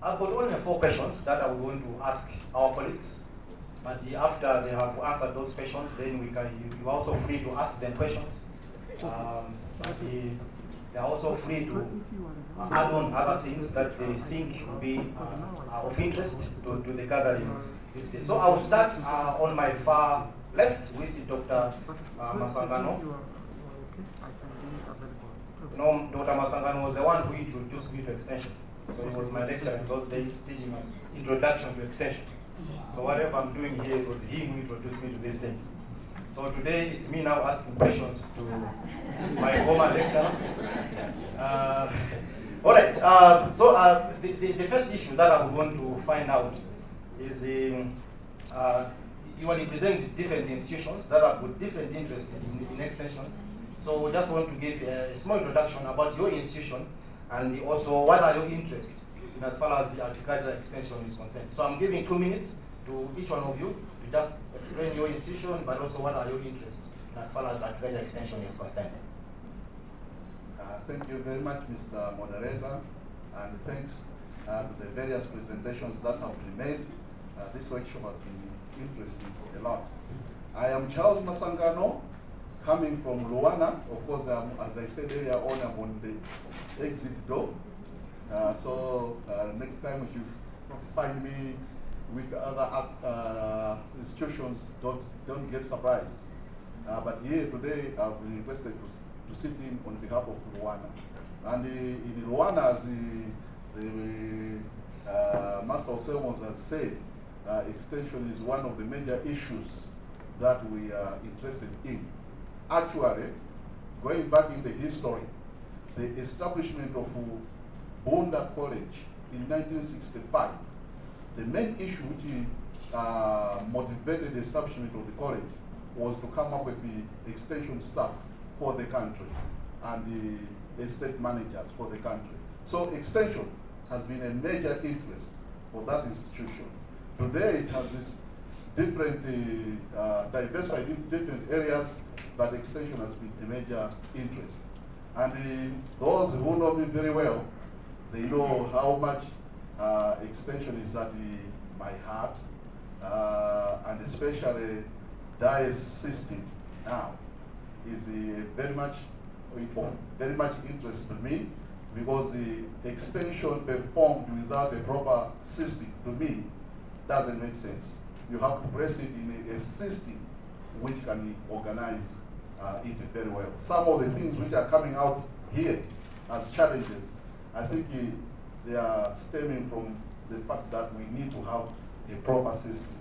I've got only 4 questions that I'm going to ask our colleagues. But after they have answered those questions, then you're also free to ask them questions. They're also free to add on other things that they think will be of interest to the gathering this day. So I'll start on my far left with Dr. Masangano. You know, Dr. Masangano was the one who introduced me to extension. So he was my lecturer in those days, teaching us introduction to extension. So whatever I'm doing here, it was him who introduced me to these things. So today, it's me now asking questions to my former lecturer. All right, so the first issue that I'm going to find out is you are representing different institutions that have got different interests in extension. So we just want to give a small introduction about your institution and also what are your interests in as far as the agriculture extension is concerned. So I'm giving 2 minutes to each one of you to just explain your institution, but also what are your interests as far as agriculture extension is concerned. Thank you very much, Mr. Moderator, and thanks to the various presentations that have been made. This workshop has been interesting a lot. I am Charles Masangano, coming from LUANAR. Of course, as I said earlier on, I'm on the exit door. So next time if you find me with other institutions, don't get surprised. But here today, I've been requested to sit in on behalf of LUANAR. And in LUANAR, as the Master of Ceremonies has said, extension is one of the major issues that we are interested in. Actually, going back in the history, the establishment of Bunda College in 1965, the main issue which motivated the establishment of the college was to come up with the extension staff for the country and the estate managers for the country. So extension has been a major interest for that institution. Today it has this different, diversified in different areas, but extension has been a major interest. And those who know me very well, they know how much extension is at my heart, and especially DICE system now is very much interest to me, because the extension performed without a proper system, to me, doesn't make sense. You have to place it in a system which can organize it very well. Some of the things which are coming out here as challenges, I think they are stemming from the fact that we need to have a proper system.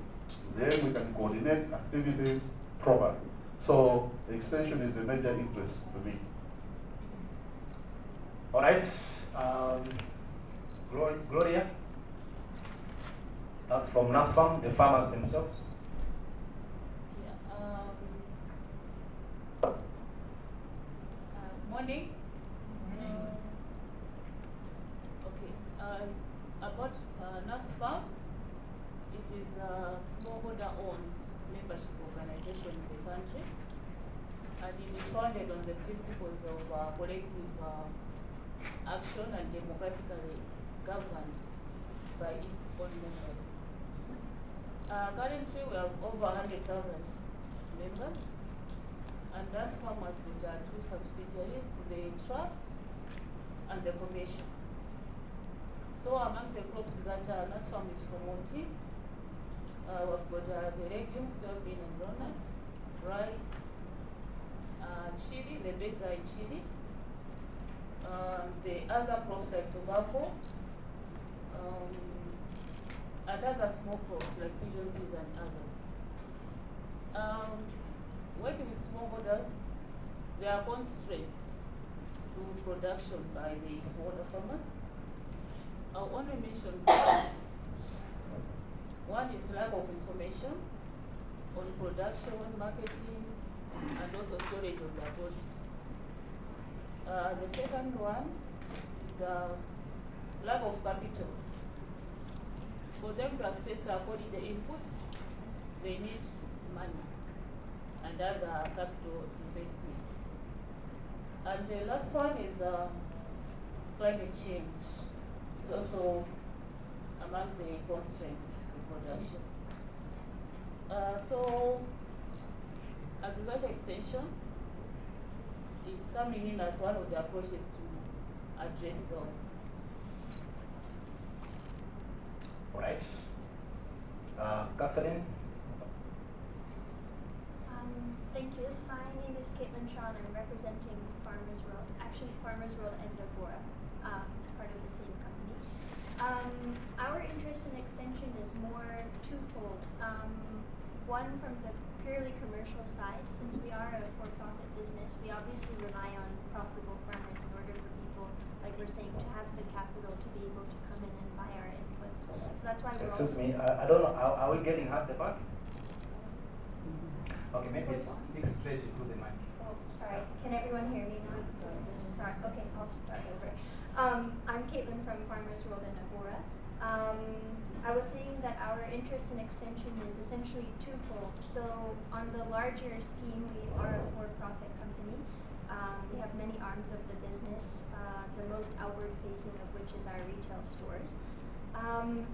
Then we can coordinate activities properly. So extension is a major interest to me. All right, Gloria, that's from NASFAM, the farmers themselves. Yeah, morning. About NASFAM, it is a smallholder-owned membership organization in the country, and it is founded on the principles of collective action and democratically governed by its own members. Currently, we have over 100,000 members, and NASFAM has got 2 subsidiaries, the trust and the commission. So among the crops that NASFAM is promoting, we've got the legumes, soybean and groundnuts, rice, chili, the beds are in chili, the other crops like tobacco, and other small crops like pigeon peas and others. Working with smallholders, there are constraints to production by the smallholder farmers. I'll only mention 5. One is lack of information on production, marketing, and also storage of their produce. The second one is lack of capital. For them to access quality inputs, they need money and other capital investment. And the last one is climate change. It's also constraints to production. So agriculture extension is coming in as one of the approaches to address those. All right. Catherine? Thank you. My name is Caitlin Shawn. I'm representing Farmers World, actually Farmers World and Agora, as part of the same company. Our interest in extension is more twofold. One, from the purely commercial side, since we are a for-profit business, we obviously rely on profitable farmers in order for people, like we're saying, to have the capital to be able to come in and buy our inputs. So that's why we're Excuse me, I don't know, are we getting her at the back? Okay, maybe speak straight to the mic. Oh, sorry. Can everyone hear me now? Sorry. Okay, I'll start over. I'm Caitlin from Farmers World and Agora. I was saying that our interest in extension is essentially twofold. So on the larger scheme, we are a for-profit company. We have many arms of the business, the most outward facing of which is our retail stores.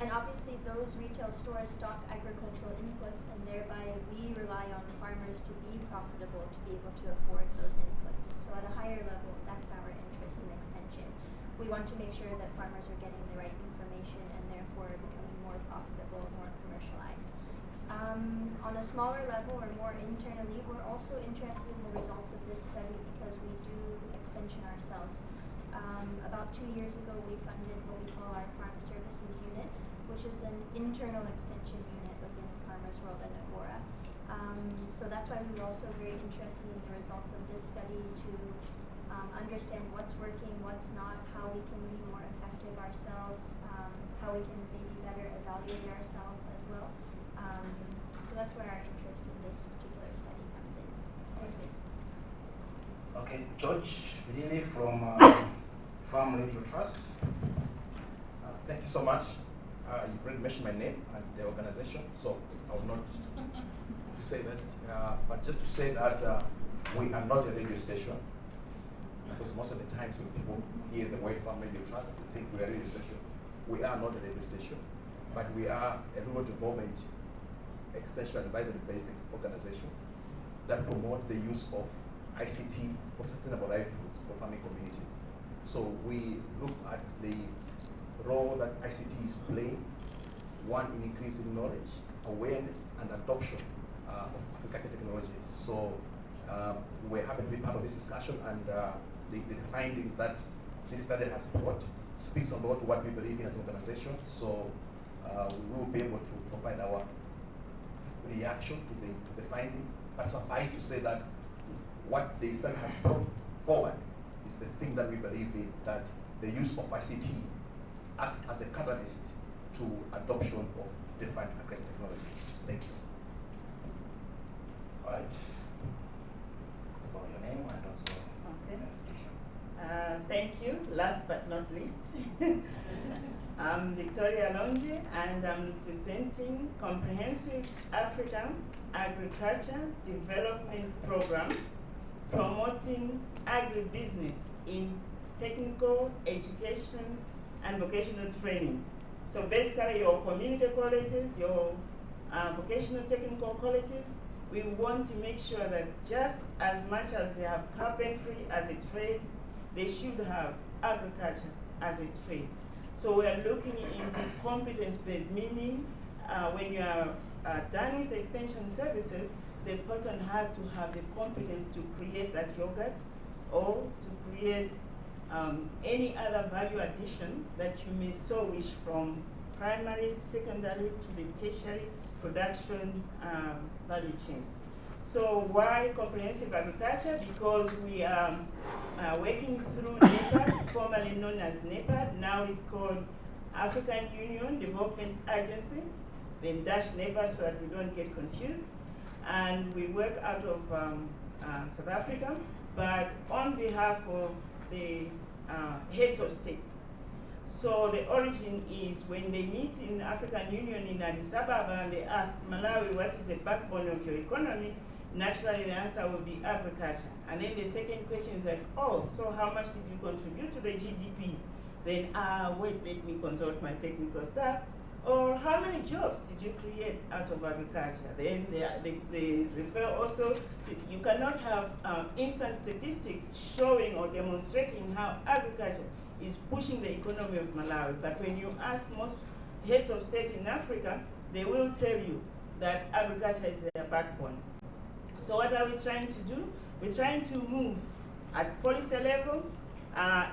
And obviously those retail stores stock agricultural inputs, and thereby we rely on farmers to be profitable to be able to afford those inputs. So at a higher level, that's our interest in extension. We want to make sure that farmers are getting the right information and therefore becoming more profitable, more commercialized. On a smaller level or more internally, we're also interested in the results of this study because we do extension ourselves. About 2 years ago, we funded what we call our Farm Services Unit, which is an internal extension unit within Farmers World and Agora. So that's why we were also very interested in the results of this study to understand what's working, what's not, how we can be more effective ourselves, how we can maybe better evaluate ourselves as well. So that's where our interest in this particular study comes in. Thank you. Okay, George, really from Farm Radio Trust. Thank you so much. You've already mentioned my name and the organization, so I will not say that. But just to say that we are not a radio station, because most of the times when people hear the word Farm Radio Trust, they think we are a radio station. We are not a radio station, but we are a rural development extension advisory-based organization that promote the use of ICT for sustainable livelihoods for farming communities. So we look at the role that ICTs play, one, in increasing knowledge, awareness, and adoption of agricultural technologies. So we're happy to be part of this discussion, and the findings that this study has brought speaks a lot to what we believe in as an organization. So we will be able to provide our reaction to the findings, but suffice to say that what the study has brought forward is the thing that we believe in, that the use of ICT acts as a catalyst to adoption of different agricultural technologies. Thank you. All right. So your name and also Okay. Thank you. Last but not least, I'm Victoria Lonje, and I'm presenting Comprehensive African Agriculture Development Program promoting agribusiness in technical education and vocational training. So basically your community colleges, your vocational technical colleges, we want to make sure that just as much as they have carpentry as a trade, they should have agriculture as a trade. So we are looking into competence-based, meaning when you are done with the extension services, the person has to have the competence to create that yogurt or to create any other value addition that you may so wish, from primary, secondary to the tertiary production value chains. So why comprehensive agriculture? Because we are working through NEPAD, formerly known as NEPAD. Now it's called African Union Development Agency, then dash NEPAD so that we don't get confused. And we work out of South Africa, but on behalf of the heads of states. So the origin is when they meet in African Union in Addis Ababa and they ask Malawi, what is the backbone of your economy? Naturally, the answer will be agriculture. And then the second question is like, oh, so how much did you contribute to the GDP? Then, wait, let me consult my technical staff. Or how many jobs did you create out of agriculture? Then they refer also, you cannot have instant statistics showing or demonstrating how agriculture is pushing the economy of Malawi. But when you ask most heads of state in Africa, they will tell you that agriculture is their backbone. So what are we trying to do? We're trying to move at policy level,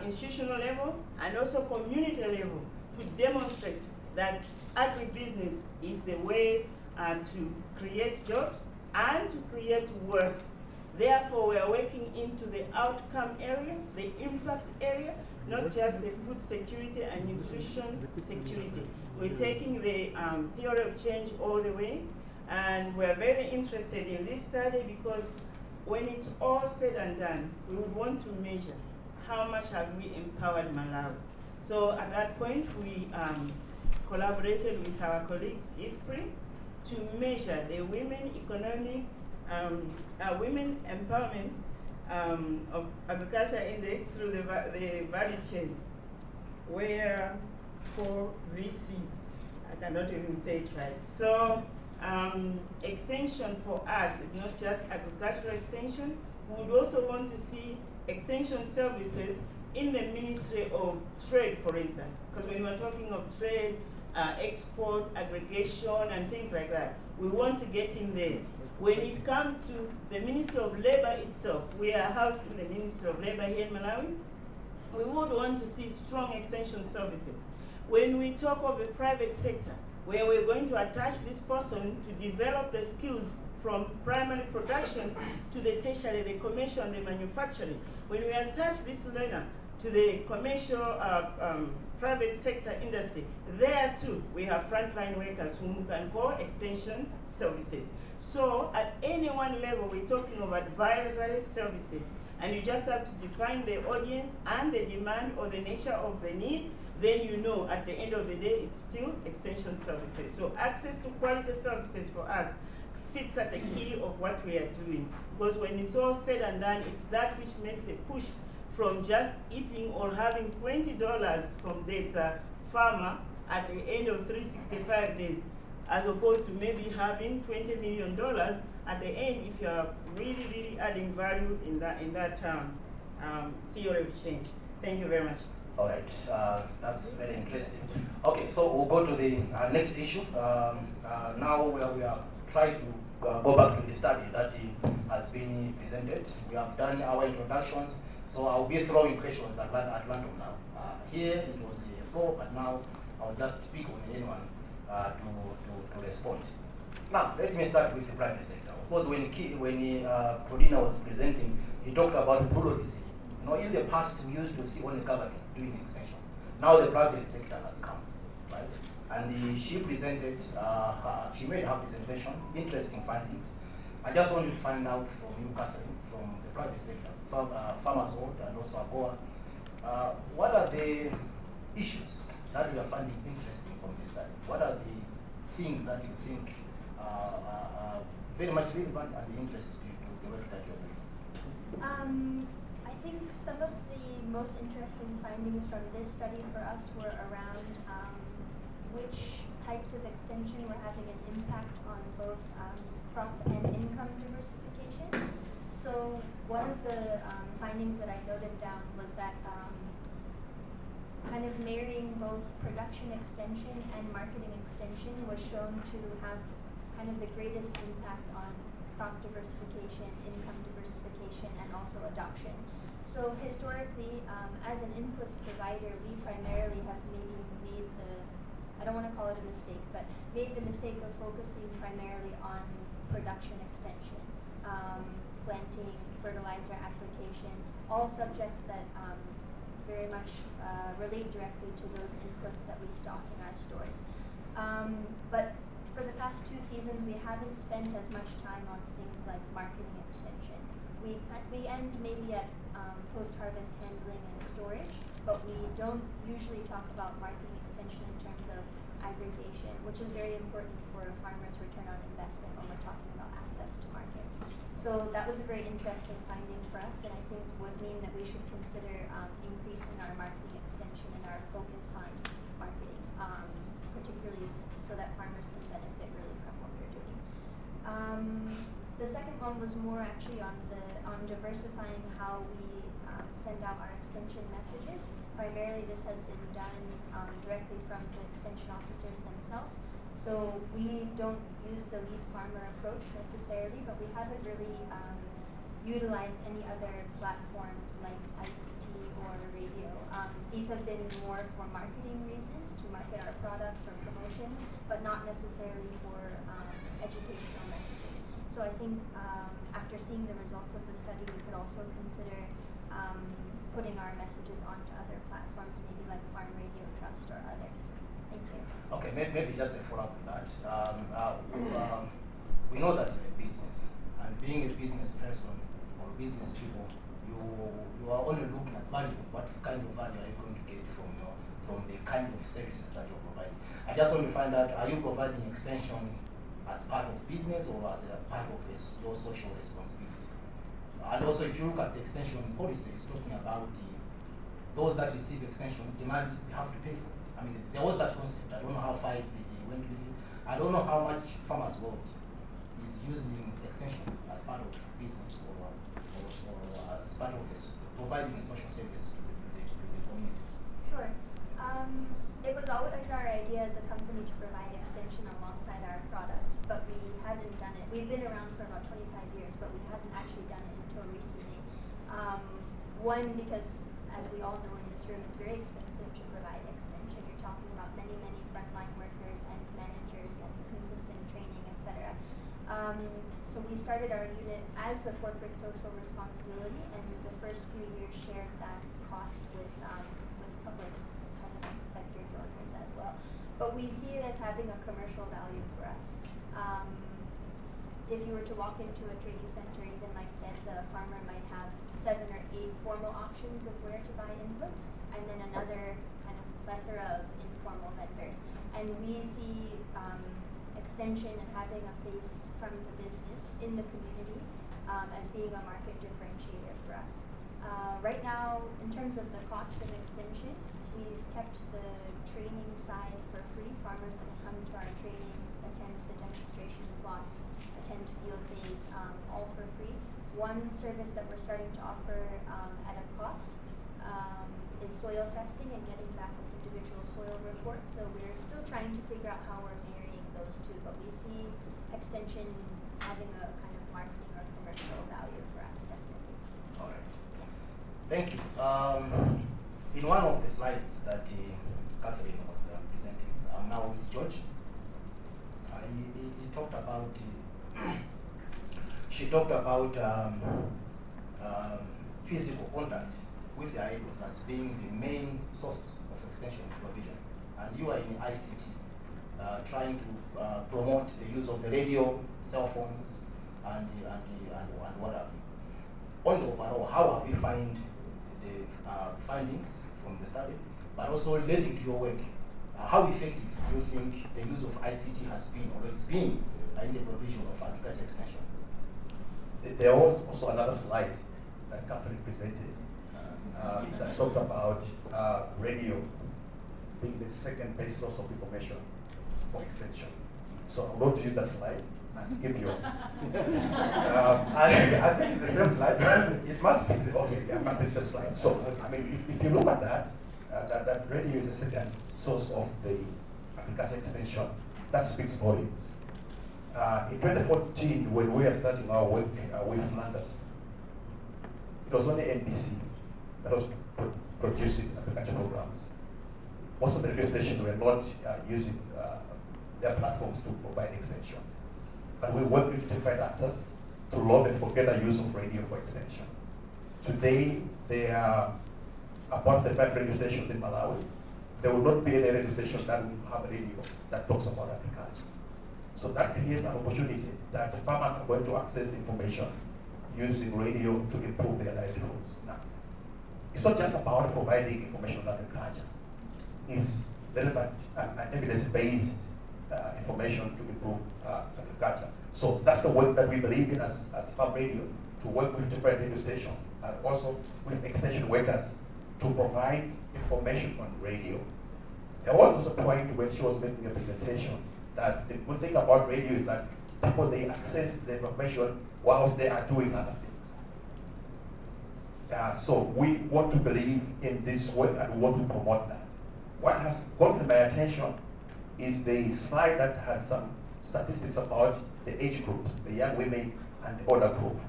institutional level, and also community level to demonstrate that agribusiness is the way to create jobs and to create wealth. Therefore, we are working into the outcome area, the impact area, not just the food security and nutrition security. We're taking the theory of change all the way, and we're very interested in this study because when it's all said and done, we would want to measure how much have we empowered Malawi. So at that point, we collaborated with our colleagues, IFPRI, to measure the women economic, women empowerment of agriculture index through the value chain, where for VC, I cannot even say it right. So extension for us is not just agricultural extension. We would also want to see extension services in the Ministry of Trade, for instance, because when we're talking of trade, export, aggregation, and things like that, we want to get in there. When it comes to the Ministry of Labor itself, we are housed in the Ministry of Labor here in Malawi. We would want to see strong extension services. When we talk of the private sector, where we're going to attach this person to develop the skills from primary production to the tertiary, the commercial and the manufacturing. When we attach this learner to the commercial private sector industry, there too we have frontline workers whom can call extension services. So at any one level, we're talking about advisory services, and you just have to define the audience and the demand or the nature of the need. Then you know at the end of the day, it's still extension services. So access to quality services for us sits at the key of what we are doing. Because when it's all said and done, it's that which makes a push from just eating or having $20 from data farmer at the end of 365 days, as opposed to maybe having $20 million at the end if you are really, really adding value in that theory of change. Thank you very much. All right, that's very interesting. Okay, so we'll go to the next issue. Now we are trying to go back to the study that has been presented. We have done our introductions, so I'll be throwing questions at random now. Here it was a floor, but now I'll just pick on anyone to respond. Now, let me start with the private sector. Of course, when Claudina was presenting, he talked about pluralism. You know, in the past, we used to see only government doing extension. Now the private sector has come, right? And she presented, she made her presentation, interesting findings. I just wanted to find out from you, Catherine, from the private sector, Farmers World and also AGOA, what are the issues that you are finding interesting from this study? What are the things that you think are very much relevant and interesting to the work that you're doing? I think some of the most interesting findings from this study for us were around which types of extension were having an impact on both crop and income diversification. So one of the findings that I noted down was that kind of marrying both production extension and marketing extension was shown to have kind of the greatest impact on crop diversification, income diversification, and also adoption. So historically, as an inputs provider, we primarily have maybe made the, I don't want to call it a mistake, but made the mistake of focusing primarily on production extension, planting, fertilizer application, all subjects that very much relate directly to those inputs that we stock in our stores. But for the past 2 seasons, we haven't spent as much time on things like marketing extension. We end maybe at post-harvest handling and storage, but we don't usually talk about marketing extension in terms of aggregation, which is very important for a farmer's return on investment when we're talking about access to markets. So that was a very interesting finding for us, and I think would mean that we should consider increasing our marketing extension and our focus on marketing, particularly so that farmers can benefit really from what we're doing. The second one was more actually on diversifying how we send out our extension messages. Primarily this has been done directly from the extension officers themselves. So we don't use the lead farmer approach necessarily, but we haven't really utilized any other platforms like ICT or radio. These have been more for marketing reasons, to market our products or promotions, but not necessarily for educational messaging. So I think after seeing the results of the study, we could also consider putting our messages onto other platforms, maybe like Farm Radio Trust or others. Thank you. Okay, maybe just a follow-up with that. We know that you're a business, and being a business person or business people, you are only looking at value. What kind of value are you going to get from the kind of services that you're providing? I just want to find out, are you providing extension as part of business or as a part of your social responsibility? And also, if you look at the extension policy, it's talking about those that receive extension demand, they have to pay for it. I mean, there was that concept. I don't know how far they went with it. I don't know how much Farmers World is using extension as part of business or as part of providing a social service to the communities. Sure. It was always our idea as a company to provide extension alongside our products, but we hadn't done it. We've been around for about 25 years, but we hadn't actually done it until recently. One, because as we all know in this room, it's very expensive to provide extension. You're talking about many, many frontline workers and managers and consistent training, etc. So we started our unit as a corporate social responsibility, and the first few years shared that cost with public kind of sector donors as well. But we see it as having a commercial value for us. If you were to walk into a trading center, even like DESA, a farmer might have 7 or 8 formal options of where to buy inputs, and then another kind of plethora of informal vendors. And we see extension and having a face from the business in the community as being a market differentiator for us. Right now, in terms of the cost of extension, we've kept the training side for free. Farmers can come to our trainings, attend the demonstration plots, attend field days, all for free. One service that we're starting to offer at a cost is soil testing and getting back an individual soil report. So we're still trying to figure out how we're marrying those two, but we see extension having a kind of marketing or commercial value for us, definitely. All right. Thank you. In one of the slides that Catherine was presenting, I'm now with George. He talked about, she talked about physical contact with the idols as being the main source of extension provision. And you are in ICT, trying to promote the use of the radio, cell phones, and what have you. On the overall, how have you found the findings from the study, but also relating to your work? How effective do you think the use of ICT has been or is being in the provision of agriculture extension? There was also another slide that Catherine presented that talked about radio being the second best source of information for extension. So I'm going to use that slide and skip yours. I think it's the same slide. It must be the same. Okay, yeah, it must be the same slide. So, I mean, if you look at that, that radio is the second source of the agriculture extension. That speaks volumes. In 2014, when we were starting our work with Flanders, it was only NBC that was producing agriculture programs. Most of the radio stations were not using their platforms to provide extension. But we work with different actors to lobby for greater use of radio for extension. Today, there are about 35 radio stations in Malawi. There will not be any radio station that will have a radio that talks about agriculture. So that creates an opportunity that farmers are going to access information using radio to improve their livelihoods. Now, it's not just about providing information on agriculture. It's relevant and evidence-based information to improve agriculture. So that's the work that we believe in as Farm Radio, to work with different radio stations and also with extension workers to provide information on radio there was also a point when she was making a presentation that the good thing about radio is that people, they access the information whilst they are doing other things. So we want to believe in this work and we want to promote that. What has gotten my attention is the slide that has some statistics about the age groups, the young women and the older group.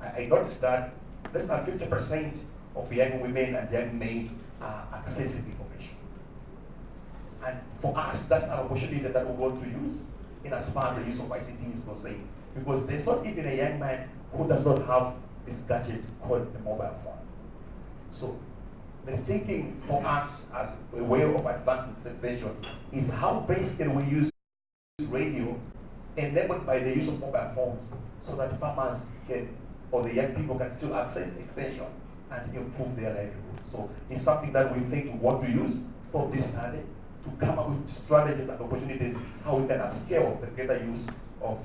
I noticed that less than 50% of young women and young men are accessing information. And for us, that's an opportunity that we want to use in as far as the use of ICT is concerned. Because there's not even a young man who does not have this gadget called the mobile phone. So the thinking for us as a way of advancing sensation is how best can we use radio enabled by the use of mobile phones so that farmers can, or the young people can still access extension and improve their livelihoods. So it's something that we think we want to use for this study to come up with strategies and opportunities how we can upscale the greater use of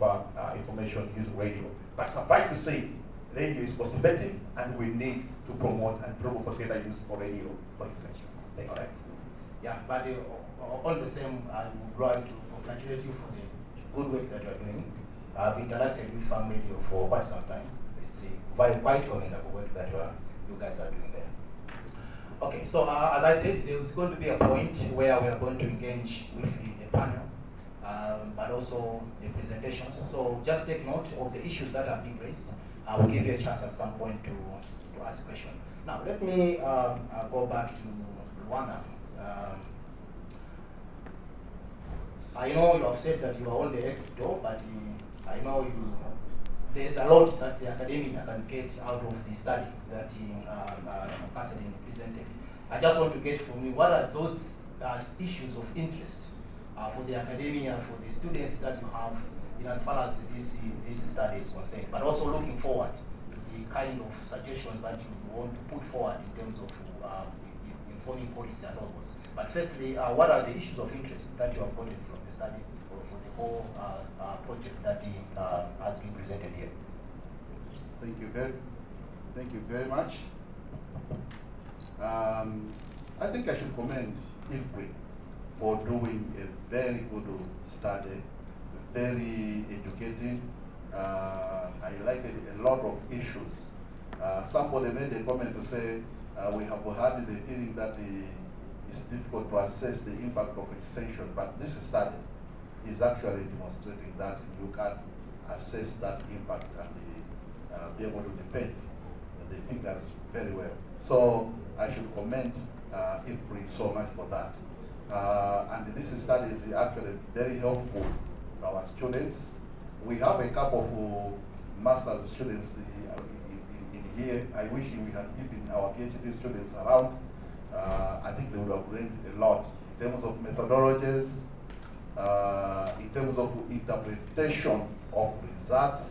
information using radio. But suffice to say, radio is cost effective and we need to promote and promote for greater use for radio for extension. Thank you. Yeah, but all the same, I would like to congratulate you for the good work that you are doing. I've interacted with Farm Radio for quite some time. It's quite commendable work that you guys are doing there. Okay, so as I said, there's going to be a point where we are going to engage with the panel, but also the presentations. So just take note of the issues that are being raised. I will give you a chance at some point to ask a question. Now, let me go back to LUANAR. I know you have said that you are on the exit door, but I know there's a lot that the academia can get out of the study that Catherine presented. I just want to get from you, what are those issues of interest for the academia, for the students that you have, in as far as this study is concerned, but also looking forward to the kind of suggestions that you want to put forward in terms of informing policy and all those. But firstly, what are the issues of interest that you have gotten from the study or for the whole project that has been presented here? Thank you very much. I think I should commend IFPRI for doing a very good study, very educating, highlighted a lot of issues. Somebody made a comment to say we have had the feeling that it's difficult to assess the impact of extension, but this study is actually demonstrating that you can assess that impact and be able to defend the figures very well. So I should commend IFPRI so much for that. And this study is actually very helpful to our students. We have a couple of master's students in here. I wish we had given our PhD students around. I think they would have learned a lot in terms of methodologies, in terms of interpretation of results.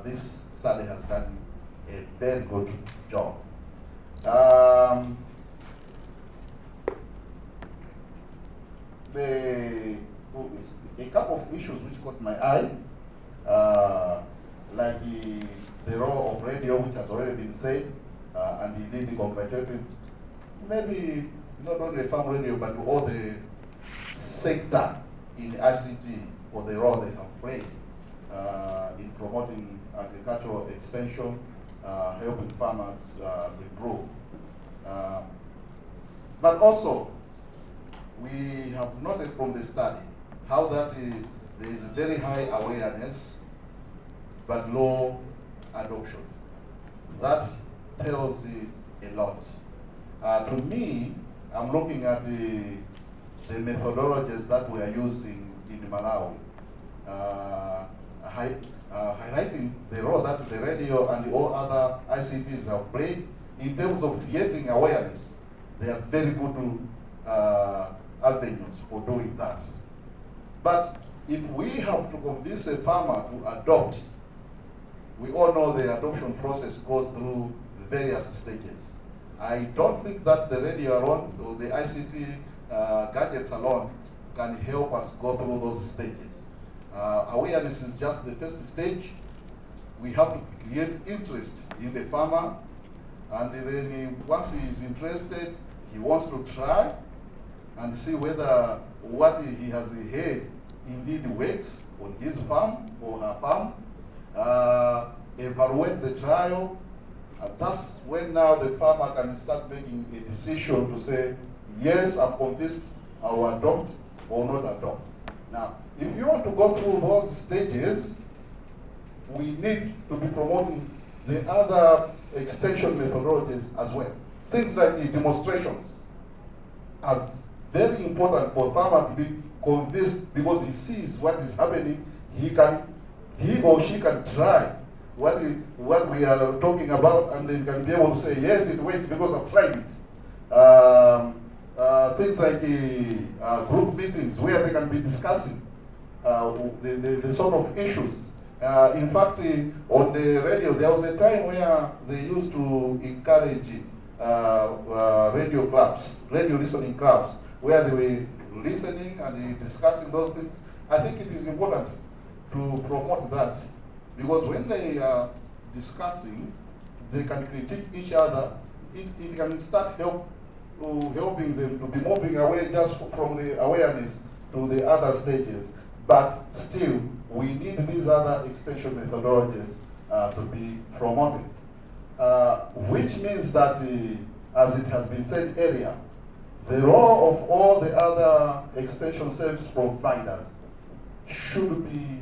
This study has done a very good job. A couple of issues which caught my eye, like the role of radio, which has already been said, and he did congratulate him. Maybe not only farm radio, but all the sector in ICT for the role they have played in promoting agricultural extension, helping farmers improve. But also, we have noted from the study how that there is very high awareness but low adoption. That tells a lot. To me, I'm looking at the methodologies that we are using in Malawi, highlighting the role that the radio and all other ICTs have played in terms of creating awareness. They are very good avenues for doing that. But if we have to convince a farmer to adopt, we all know the adoption process goes through various stages. I don't think that the radio alone or the ICT gadgets alone can help us go through those stages. Awareness is just the first stage. We have to create interest in the farmer, and then once he is interested, he wants to try, and see whether what he has heard indeed works on his farm or her farm, evaluate the trial. That's when now the farmer can start making a decision to say, yes, I'm convinced, I will adopt or not adopt. Now, if you want to go through those stages, we need to be promoting the other extension methodologies as well. Things like the demonstrations are very important for farmer to be convinced, because he sees what is happening. He or she can try what we are talking about, and then can be able to say, yes, it works because I've tried it. Things like group meetings where they can be discussing the sort of issues. In fact, on the radio, there was a time where they used to encourage radio listening clubs, where they were listening and discussing those things. I think it is important to promote that, because when they are discussing, they can critique each other. It can start helping them to be moving away just from the awareness to the other stages. But still, we need these other extension methodologies to be promoted. Which means that, as it has been said earlier, the role of all the other extension service providers should be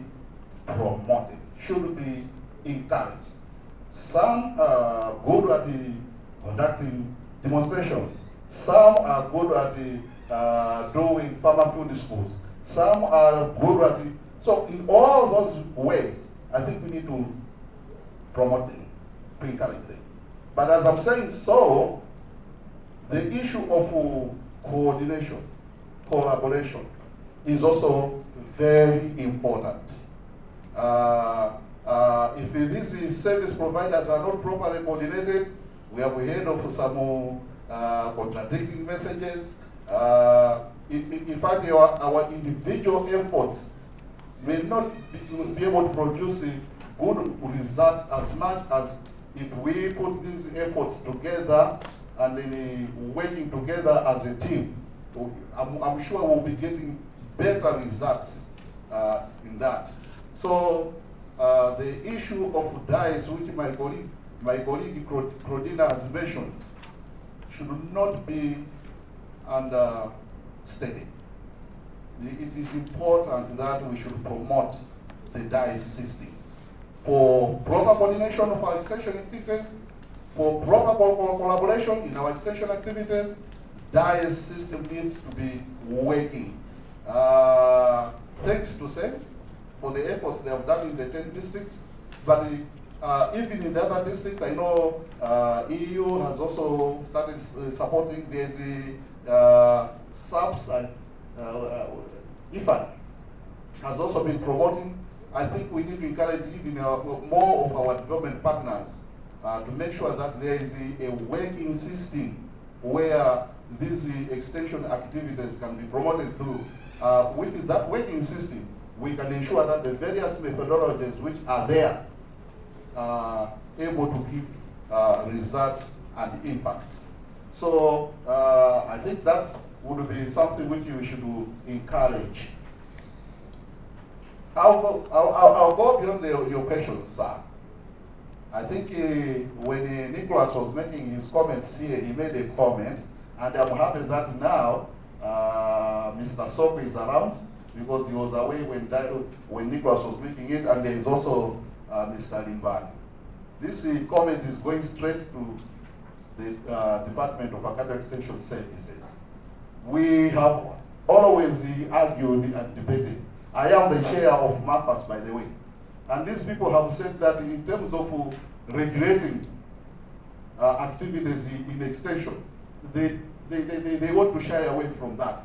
promoted, should be encouraged. Some are good at conducting demonstrations. Some are good at doing farmer field schools. Some are good at it. So in all those ways, I think we need to promote them, to encourage them. But as I'm saying so, the issue of coordination, collaboration is also very important. If these service providers are not properly coordinated, we have heard of some contradicting messages. In fact, our individual efforts may not be able to produce good results as much as if we put these efforts together and then working together as a team. I'm sure we'll be getting better results in that. So the issue of dice, which my colleague Claudina has mentioned, should not be understated. It is important that we should promote the dice system for proper coordination of our extension activities, for proper collaboration in our extension activities. Dice system needs to be working. Thanks to SANE for the efforts they have done in the 10 districts, but even in the other districts, I know EU has also started supporting. There's SAPS and IFPRI has also been promoting. I think we need to encourage even more of our development partners to make sure that there is a working system where these extension activities can be promoted through. With that working system, we can ensure that the various methodologies which are there are able to give results and impact. So I think that would be something which we should encourage. I'll go beyond your questions, sir. I think when Nicholas was making his comments here, he made a comment, and I'm happy that now Mr. Soko is around, because he was away when Nicholas was making it, and there is also Mr. Limbani. This comment is going straight to the Department of Academic Extension Services. We have always argued and debated. I am the chair of MAFAS, by the way. And these people have said that in terms of regulating activities in extension, they want to shy away from that.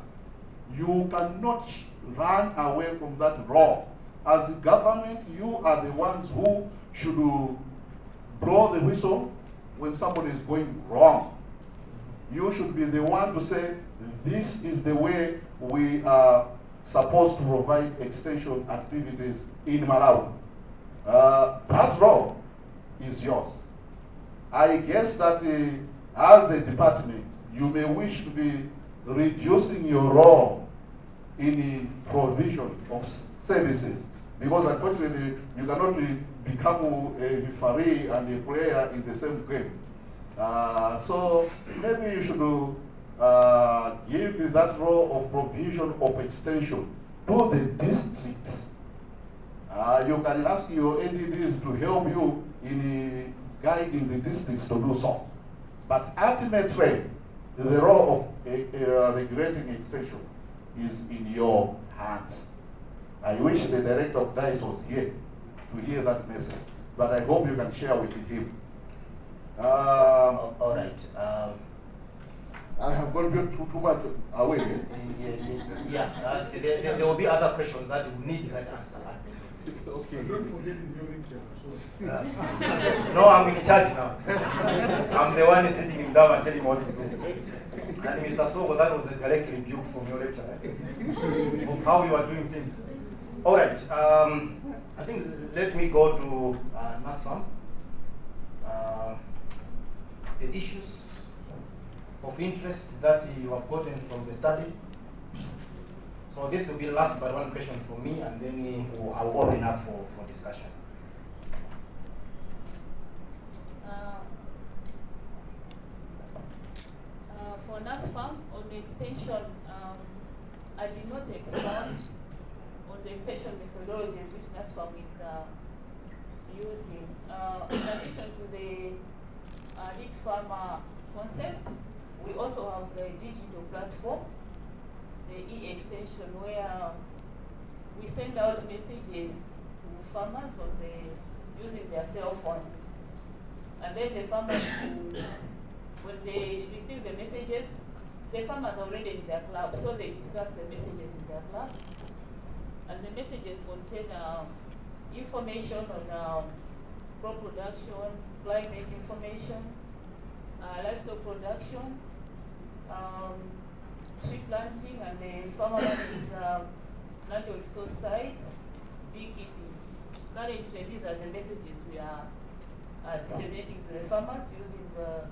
You cannot run away from that role. As a government, you are the ones who should blow the whistle when somebody is going wrong. You should be the one to say, this is the way we are supposed to provide extension activities in Malawi. That role is yours. I guess that as a department, you may wish to be reducing your role in the provision of services, because unfortunately you cannot become a referee and a player in the same game. So maybe you should give that role of provision of extension to the districts. You can ask your entities to help you in guiding the districts to do so. But ultimately, the role of regulating extension is in your hands. I wish the director of DICE was here to hear that message, but I hope you can share with him. All right. I have gone too much away. There will be other questions that you need that answer. Okay. Don't forget in your lecture. No, I'm in charge now. I'm the one sitting him down and telling him what to do. And Mr. Sogo, that was a direct rebuke from your lecture, of how you are doing things. All right. I think let me go to NASFAM. The issues of interest that you have gotten from the study. So this will be the last but one question for me, and then I'll open up for discussion. For NASFAM, on the extension, I did not expound on the extension methodologies which NASFAM is using. In addition to the lead farmer concept, we also have the digital platform, the e-extension, where we send out messages to farmers on using their cell phones. And then the farmers, when they receive the messages, the farmers are already in their club, so they discuss the messages in their clubs. And the messages contain information on crop production, climate information, livestock production, tree planting, and the farmer managed natural resource sites, beekeeping. Currently, these are the messages we are disseminating to the farmers using the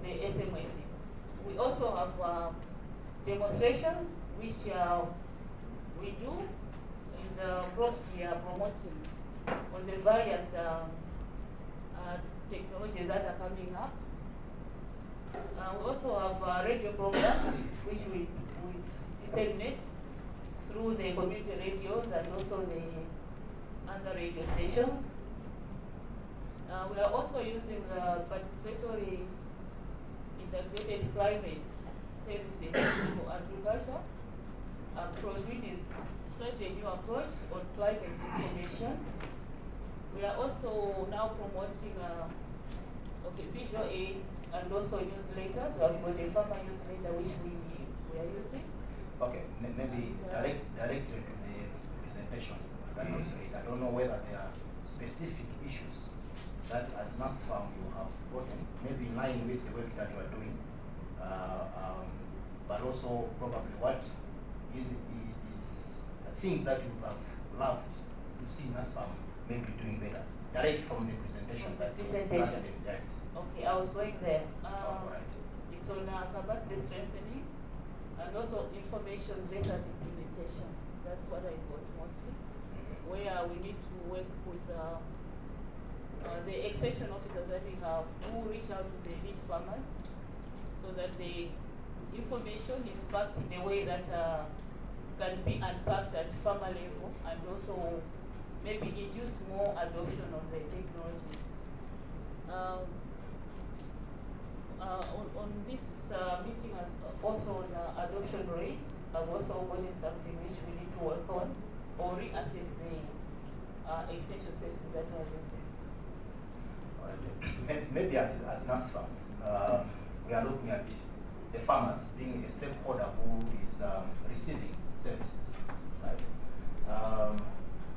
SMSs. We also have demonstrations which we do in the crops we are promoting on the various technologies that are coming up. We also have radio programs which we disseminate through the community radios and also the other radio stations. We are also using the participatory integrated climate services for agriculture approach, which is such a new approach on climate information. We are also now promoting visual aids and also newsletters. We have got a farmer newsletter which we are using. Okay, maybe directly to the presentation that was made. I don't know whether there are specific issues that as NASFAM you have gotten, maybe in line with the work that you are doing, but also probably what is things that you have loved to see NASFAM maybe doing better. Direct from the presentation that you presented. Yes. Okay, I was going there. Right. It's on capacity strengthening and also information versus implementation. That's what I got mostly, where we need to work with the extension officers that we have who reach out to the lead farmers so that the information is packed in a way that can be unpacked at farmer level and also maybe induce more adoption of the technologies. On this meeting, also on adoption rates, I've also gotten something which we need to work on or reassess the extension services that we are using. Maybe as NASFAM, we are looking at the farmers being a stakeholder who is receiving services, right?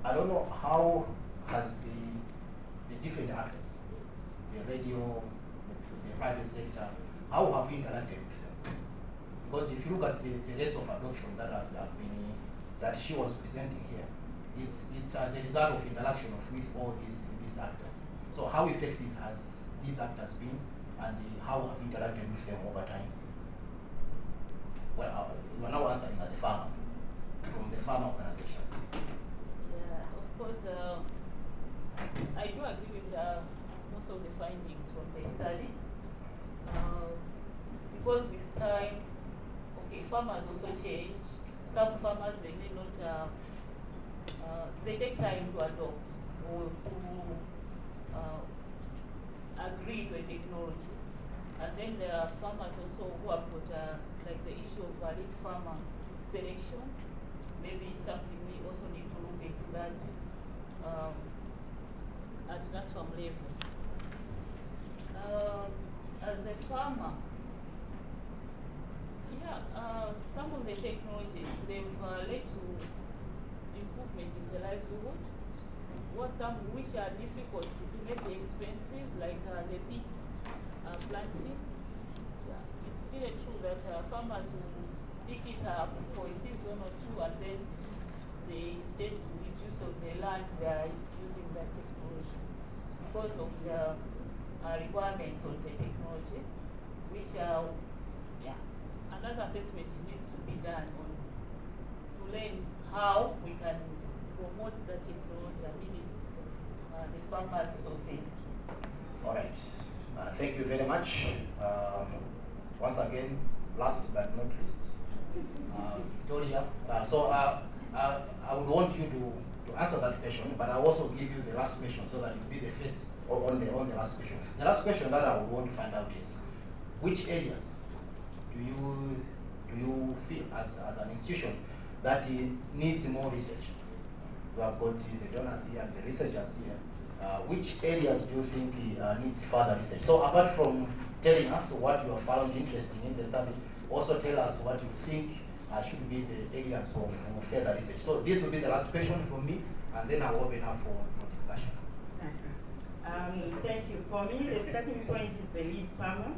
I don't know how has the different actors, the radio, the private sector, how have you interacted with them? Because if you look at the rest of adoption that she was presenting here, it's as a result of interaction with all these actors. So how effective has these actors been, and how have you interacted with them over time? well, you are now answering as a farmer, from the farmer organization. Yeah, of course, I do agree with most of the findings from the study. Because with time, okay, farmers also change. Some farmers, they may not, they take time to adopt or to agree to a technology. And then there are farmers also who have got like the issue of lead farmer selection. Maybe something we also need to look into that at NASFAM level. As a farmer, yeah, some of the technologies, they've led to improvement in the livelihood. Some which are difficult to do, maybe expensive, like the peat planting. Yeah, it's really true that farmers will pick it up for a season or two, and then they tend to make use of the land they are using that technology. It's because of the requirements of the technology, which are, yeah, another assessment needs to be done on to learn how we can promote the technology amidst the farmer resources. All right. Thank you very much. Once again, last but not least, Victoria. I would want you to answer that question, but I'll also give you the last question so that you'll be the first on the last question. The last question that I would want to find out is, which areas do you feel as an institution that needs more research? We have got the donors here and the researchers here. Which areas do you think needs further research? So apart from telling us what you have found interesting in the study, also tell us what you think should be the areas of further research. So this will be the last question from me, and then I'll open up for discussion. Thank you. For me, the starting point is the lead farmer.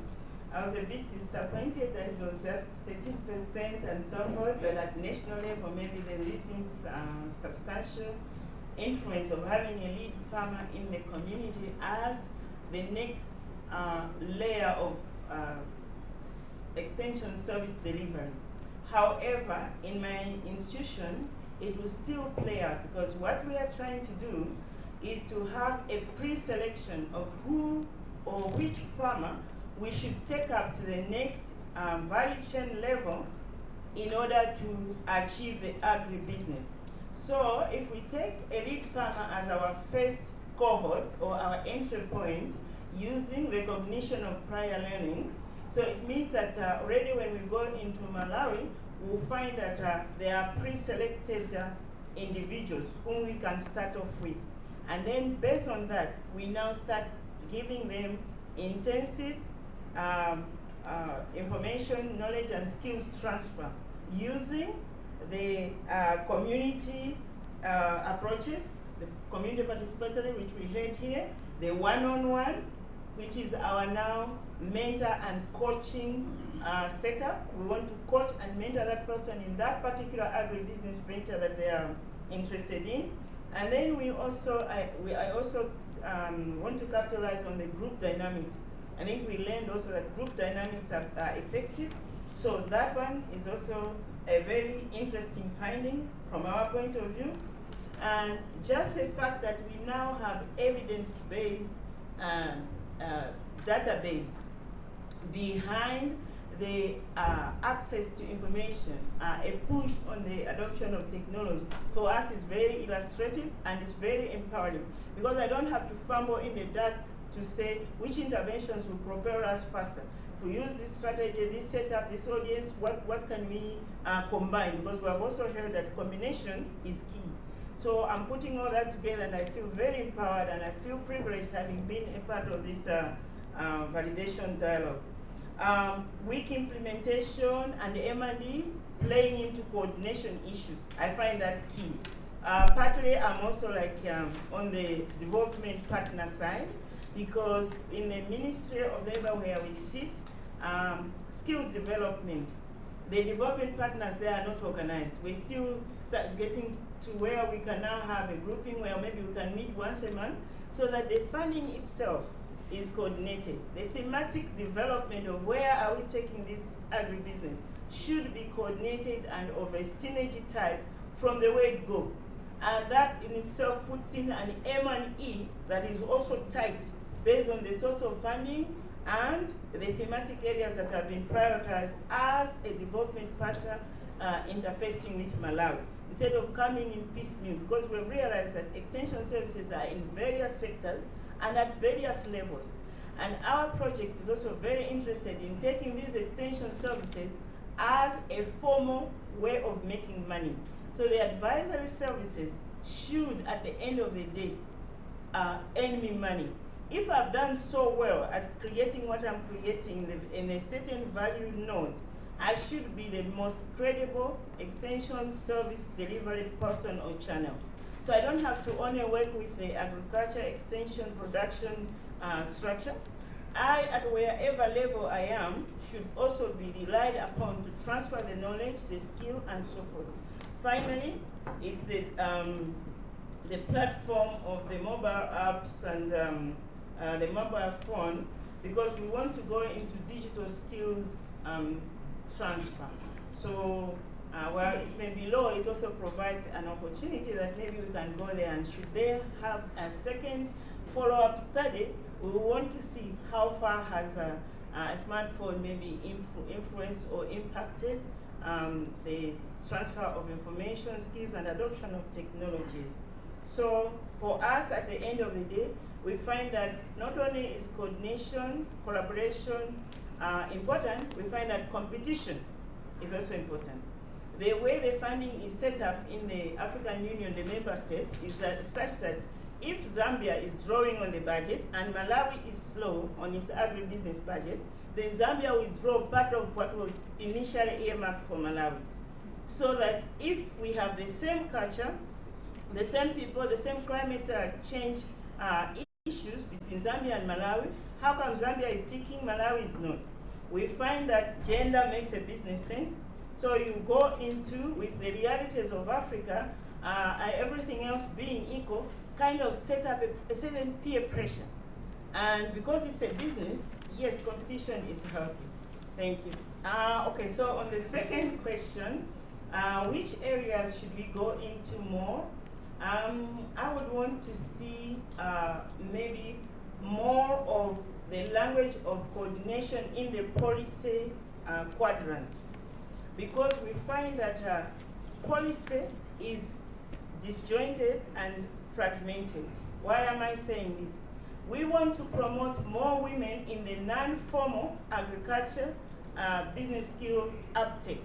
I was a bit disappointed that it was just 13% and so forth, but at national level, maybe there isn't substantial influence of having a lead farmer in the community as the next layer of extension service delivery. However, in my institution, it will still play out, because what we are trying to do is to have a pre-selection of who or which farmer we should take up to the next value chain level in order to achieve the agribusiness. So if we take a lead farmer as our first cohort or our entry point using recognition of prior learning, so it means that already when we go into Malawi, we'll find that there are pre-selected individuals whom we can start off with. And then based on that, we now start giving them intensive information, knowledge, and skills transfer using the community approaches, the community participatory, which we heard here, the one-on-one, which is our now mentor and coaching setup. We want to coach and mentor that person in that particular agribusiness venture that they are interested in. And then we also, I also want to capitalize on the group dynamics. I think we learned also that group dynamics are effective. So that one is also a very interesting finding from our point of view. And just the fact that we now have evidence-based database behind the access to information, a push on the adoption of technology, for us is very illustrative and it's very empowering, because I don't have to fumble in the dark to say which interventions will propel us faster. If we use this strategy, this setup, this audience, what can we combine? Because we have also heard that combination is key. So I'm putting all that together and I feel very empowered and I feel privileged having been a part of this validation dialogue. Weak implementation and M&E playing into coordination issues. I find that key. Partly I'm also like on the development partner side, because in the Ministry of Labor where we sit, skills development, the development partners, they are not organized. We still start getting to where we can now have a grouping where maybe we can meet once a month, so that the funding itself is coordinated. The thematic development of where are we taking this agribusiness should be coordinated and of a synergy type from the word go. And that in itself puts in an M&E that is also tight based on the source of funding and the thematic areas that have been prioritized as a development partner interfacing with Malawi, instead of coming in piecemeal, because we've realized that extension services are in various sectors and at various levels. And our project is also very interested in taking these extension services as a formal way of making money. So the advisory services should, at the end of the day, earn me money. If I've done so well at creating what I'm creating in a certain value node, I should be the most credible extension service delivery person or channel. So I don't have to only work with the agriculture extension production structure. I, at wherever level I am, should also be relied upon to transfer the knowledge, the skill, and so forth. Finally, it's the platform of the mobile apps and the mobile phone, because we want to go into digital skills transfer. So while it may be low, it also provides an opportunity that maybe we can go there, and should they have a second follow-up study, we want to see how far has a smartphone maybe influenced or impacted the transfer of information, skills, and adoption of technologies. So for us, at the end of the day, we find that not only is coordination, collaboration important, we find that competition is also important. The way the funding is set up in the African Union, the member states, is that such that if Zambia is drawing on the budget and Malawi is slow on its agribusiness budget, then Zambia will draw part of what was initially earmarked for Malawi. So that if we have the same culture, the same people, the same climate change issues between Zambia and Malawi, how come Zambia is ticking, Malawi is not? We find that gender makes a business sense. So you go into, with the realities of Africa, everything else being equal, kind of set up a certain peer pressure. And because it's a business, yes, competition is healthy. Thank you. Okay, so on the second question, which areas should we go into more? I would want to see maybe more of the language of coordination in the policy quadrant, because we find that policy is disjointed and fragmented. Why am I saying this? We want to promote more women in the non-formal agriculture business skill uptake.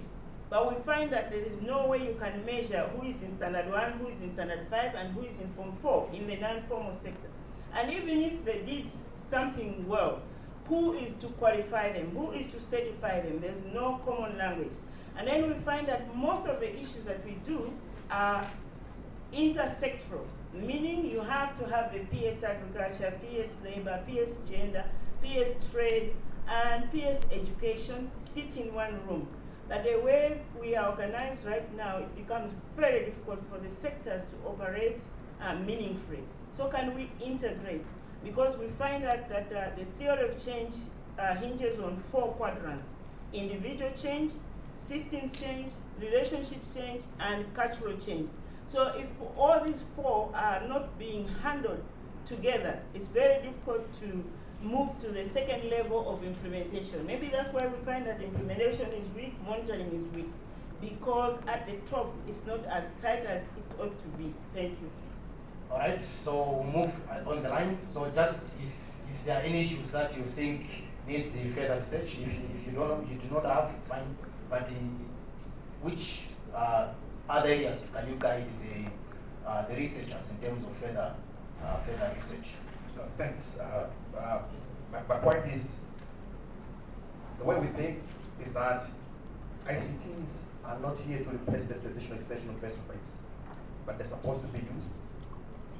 But we find that there is no way you can measure who is in standard 1, who is in standard 5, and who is in form 4 in the non-formal sector. And even if they did something well, who is to qualify them? Who is to certify them? There's no common language. And then we find that most of the issues that we do are intersectoral, meaning you have to have the PS agriculture, PS labor, PS gender, PS trade, and PS education sit in one room. But the way we are organized right now, it becomes very difficult for the sectors to operate meaningfully. So can we integrate? Because we find out that the theory of change hinges on 4 quadrants: individual change, system change, relationship change, and cultural change. So if all these 4 are not being handled together, it's very difficult to move to the second level of implementation. Maybe that's why we find that implementation is weak, monitoring is weak, because at the top it's not as tight as it ought to be. Thank you. All right, so we'll move on the line. So just if there are any issues that you think needs further research, if you don't know, you do not have, it's fine. But which other areas can you guide the researchers in terms of further research? Thanks. My point is, the way we think is that ICTs are not here to replace the traditional extension of face-to-face, but they're supposed to be used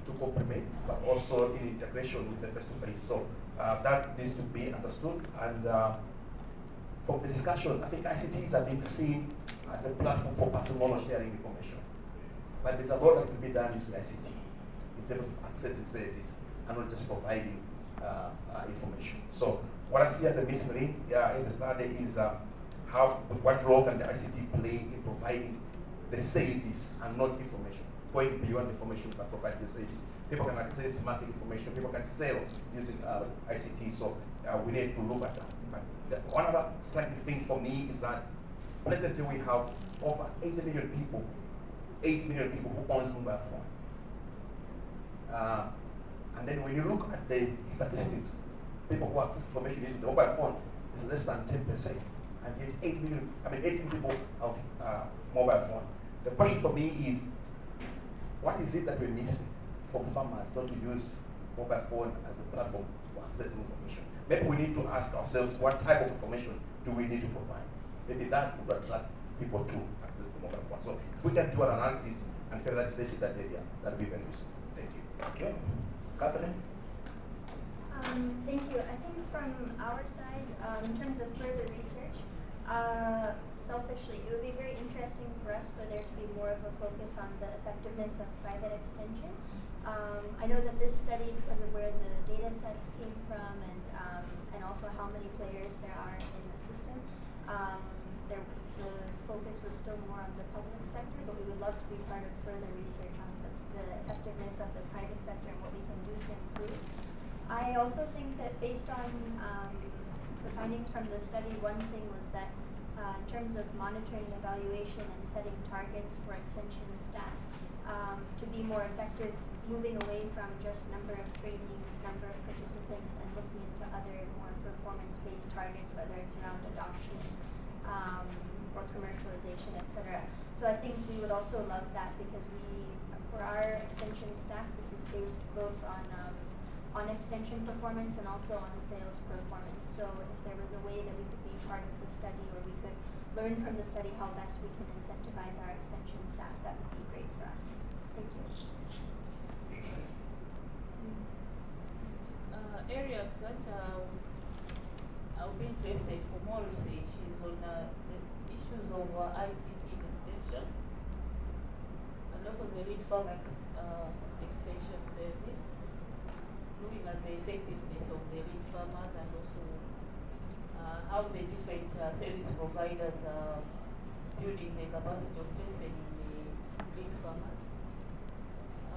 to complement, but also in integration with the face-to-face. So that needs to be understood. And from the discussion, I think ICTs are being seen as a platform for passing on or sharing information. But there's a lot that can be done using ICT in terms of accessing service and not just providing information. So what I see as a missing link in the study is what role can the ICT play in providing the service and not information? Going beyond information but provide the service. People can access market information, people can sell using ICT, so we need to look at that. But one other striking thing for me is that presently we have over 8 million people who owns mobile phone. And then when you look at the statistics, people who access information using the mobile phone is less than 10%. And yet 8 million people have mobile phone. The question for me is, what is it that we're missing from farmers not to use mobile phone as a platform for accessing information? Maybe we need to ask ourselves, what type of information do we need to provide? Maybe that would attract people to access the mobile phone. So if we can do an analysis and further research in that area, that would be very useful. Thank you. Okay. Catherine? Thank you. I think from our side, in terms of further research, selfishly, it would be very interesting for us for there to be more of a focus on the effectiveness of private extension. I know that this study, because of where the data sets came from and also how many players there are in the system, the focus was still more on the public sector, but we would love to be part of further research on the effectiveness of the private sector and what we can do to improve. I also think that based on the findings from the study, one thing was that in terms of monitoring, evaluation, and setting targets for extension staff, to be more effective, moving away from just number of trainings, number of participants, and looking into other more performance-based targets, whether it's around adoption or commercialization, etc. So I think we would also love that, because for our extension staff, this is based both on extension performance and also on sales performance. So if there was a way that we could be part of the study, or we could learn from the study how best we can incentivize our extension staff, that would be great for us. Thank you. Areas that I'll be interested for more research is on the issues of ICT extension and also the lead farm extension service, looking at the effectiveness of the lead farmers and also how the different service providers are building the capacity of strengthening the lead farmers.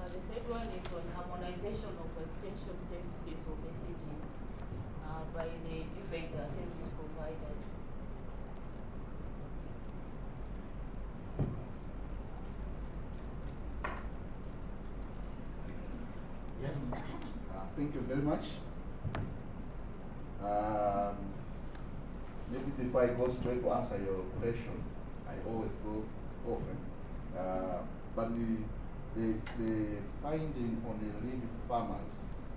The third one is on harmonization of extension services or messages by the different service providers. Yes. Thank you very much. Maybe before I go straight to answer your question, I always go often. But the finding on the lead farmers,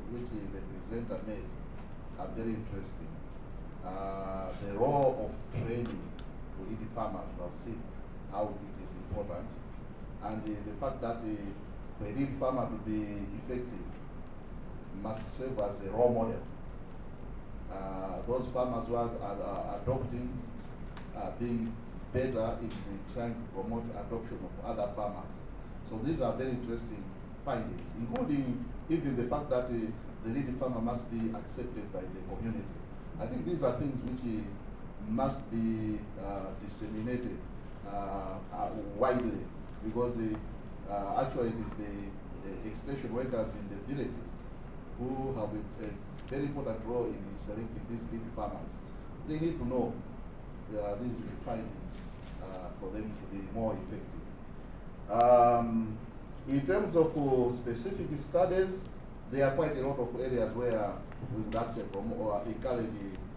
which the presenter made, are very interesting. The role of training to lead farmers, we have seen how it is important, and the fact that for a lead farmer to be effective must serve as a role model. Those farmers who are adopting being better in trying to promote adoption of other farmers. So these are very interesting findings, including even the fact that the lead farmer must be accepted by the community. I think these are things which must be disseminated widely, because actually it is the extension workers in the villages who have a very important role in selecting these lead farmers. They need to know these findings for them to be more effective. In terms of specific studies, there are quite a lot of areas where we would actually promote or encourage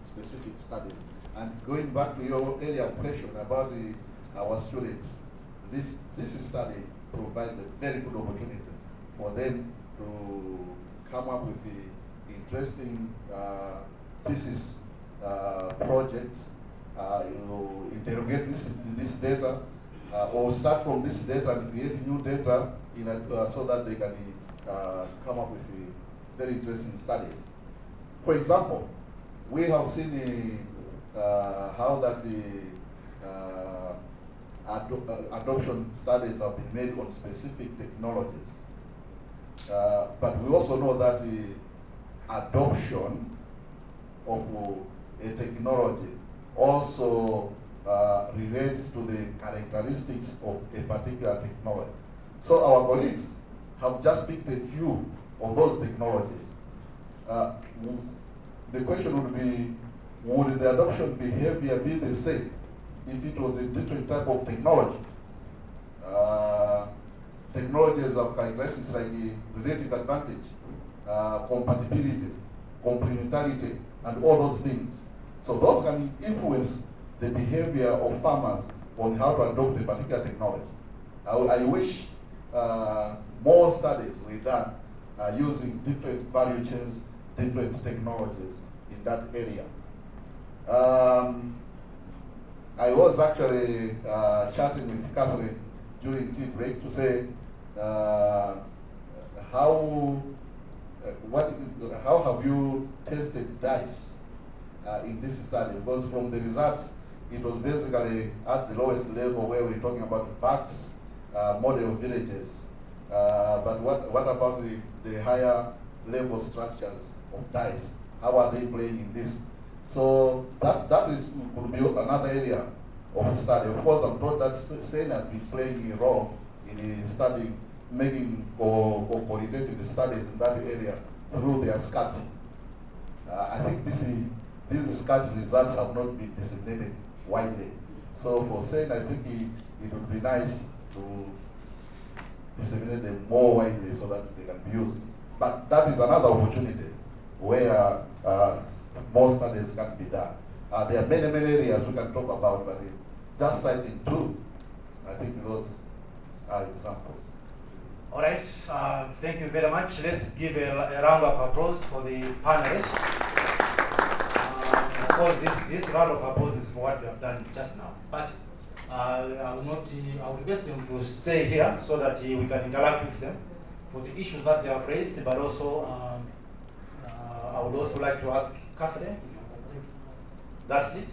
specific studies. And going back to your earlier question about our students, this study provides a very good opportunity for them to come up with interesting thesis projects, interrogate this data, or start from this data and create new data so that they can come up with very interesting studies. For example, we have seen how that the adoption studies have been made on specific technologies. But we also know that the adoption of a technology also relates to the characteristics of a particular technology. So our colleagues have just picked a few of those technologies. The question would be, would the adoption behavior be the same if it was a different type of technology? Technologies of characteristics like relative advantage, compatibility, complementarity, and all those things. So those can influence the behavior of farmers on how to adopt a particular technology. I wish more studies were done using different value chains, different technologies in that area. I was actually chatting with Catherine during tea break to say how have you tested DICE in this study? Because from the results, it was basically at the lowest level where we're talking about facts, model villages. But what about the higher level structures of DICE? How are they playing in this? So that could be another area of study. Of course, I'm told that SANE has been playing a role in studying, making or qualitative studies in that area through their SCAT. I think these SCAT results have not been disseminated widely. So for SANE, I think it would be nice to disseminate them more widely so that they can be used. But that is another opportunity where more studies can be done. There are many areas we can talk about, but just citing two, I think those are examples. All right, thank you very much. Let's give a round of applause for the panelists. Of course, this round of applause is for what we have done just now. But I will request them to stay here so that we can interact with them for the issues that they have raised, but also I would also like to ask Catherine, that's it,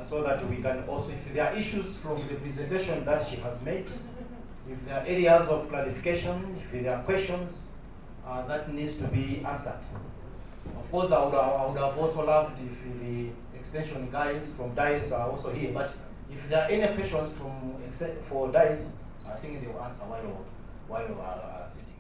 so that we can also, if there are issues from the presentation that she has made, if there are areas of clarification, if there are questions that needs to be answered. Of course, I would have also loved if the extension guys from DICE are also here, but if there are any questions for DICE, I think they will answer while we are sitting.